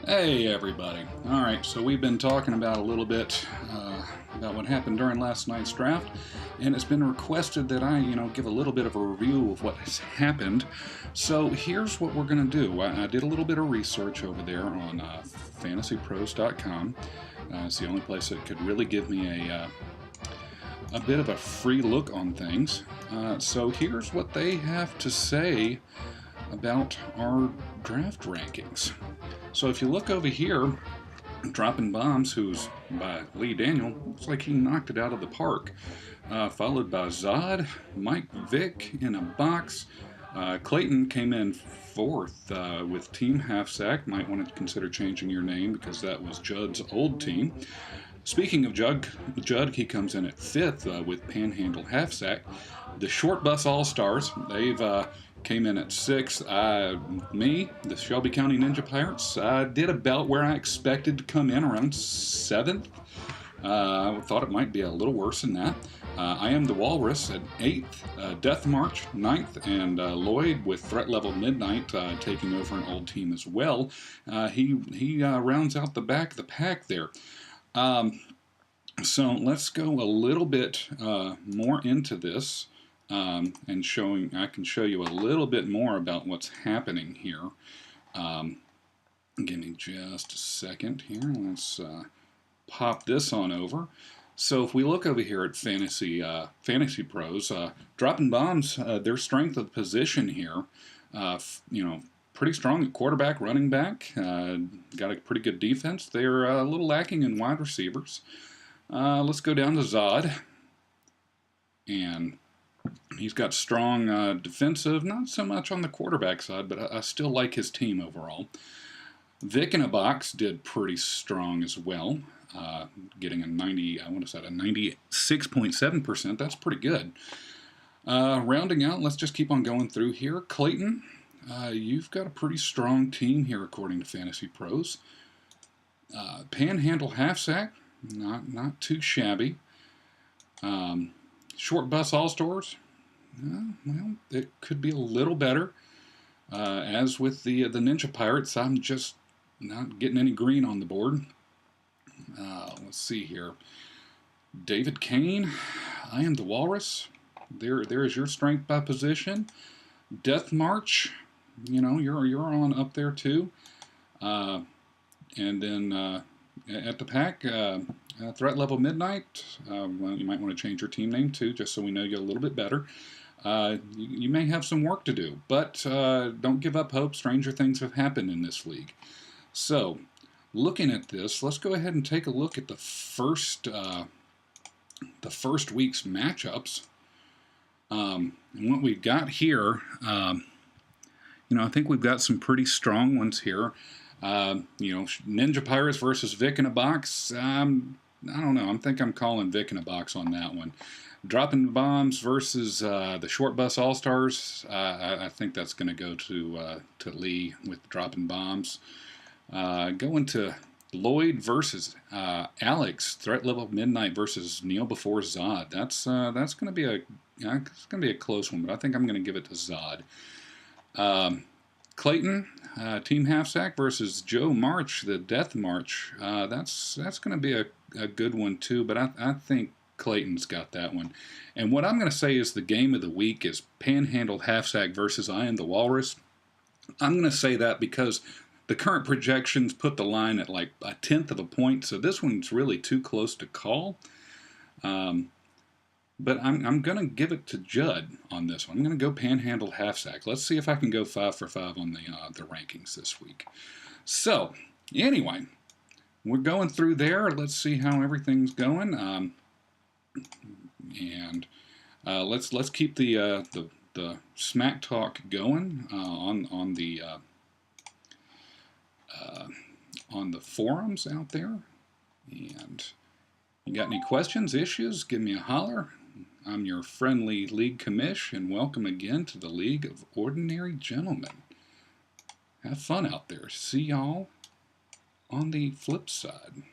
Hey everybody. Alright, so we've been talking about a little bit about what happened during last night's draft, and it's been requested that I, give a little bit of a review of what has happened. So here's what we're going to do. I did a little bit of research over there on fantasypros.com. It's the only place that could really give me a bit of a free look on things. So here's what they have to say about our draft rankings. So if you look over here, Dropping Bombs, who's by Lee Daniel, looks like he knocked it out of the park. Followed by Zod, Mike Vick in a box. Clayton came in fourth with Team Half Sack. Might want to consider changing your name because that was Judd's old team. Speaking of Judd, he comes in at fifth with Panhandle Half Sack. The Short Bus All Stars, they've came in at sixth. Me, the Shelby County Ninja Pirates, did about where I expected to come in, around seventh. I thought it might be a little worse than that. I Am the Walrus at 8th, Death March 9th, and Lloyd with Threat Level Midnight taking over an old team as well. He rounds out the back of the pack there. So let's go a little bit more into this and I can show you a little bit more about what's happening here. Give me just a second here. Let's pop this on over. So if we look over here at Fantasy Pros, Dropping Bombs, their strength of position here, pretty strong at quarterback, running back, got a pretty good defense. They're a little lacking in wide receivers. Let's go down to Zod, and he's got strong defensive, not so much on the quarterback side, but I still like his team overall. Vic in a box did pretty strong as well, getting a 96.7%. That's pretty good. Rounding out, let's just keep on going through here. Clayton, you've got a pretty strong team here according to Fantasy Pros. Panhandle Half Sack, not too shabby. Short Bus All Stars, well, it could be a little better. As with the Ninja Pirates, I'm just not getting any green on the board. Let's see here. David Kane, I Am the Walrus. There is your strength by position. Death March, you're on up there too. And then at the pack, Threat Level Midnight. Well, you might want to change your team name too, just so we know you a little bit better. You may have some work to do, but don't give up hope. Stranger things have happened in this league. So, looking at this, let's go ahead and take a look at the first week's matchups. And what we've got here, I think we've got some pretty strong ones here. Ninja Pirates versus Vic in a box. I don't know. I think I'm calling Vic in a box on that one. Dropping Bombs versus the Short Bus All Stars. I think that's going to go to Lee with Dropping Bombs. Going to Lloyd versus Alex. Threat Level Midnight versus Kneel Before Zod. That's going to be a close one, but I think I'm going to give it to Zod. Clayton, Team Half Sack versus Joe March, the Death March. That's going to be a good one too, but I think Clayton's got that one. And what I'm going to say is the game of the week is Panhandle Half Sack versus I Am the Walrus. I'm going to say that because the current projections put the line at like a tenth of a point, so this one's really too close to call. But I'm going to give it to Judd on this one. I'm going to go Panhandle Half Sack. Let's see if I can go 5 for 5 on the rankings this week. So, anyway, we're going through there. Let's see how everything's going. Let's keep the smack talk going on the forums out there. And you got any questions, issues, give me a holler. I'm your friendly League Commish, and welcome again to the League of Ordinary Gentlemen. Have fun out there. See y'all on the flip side.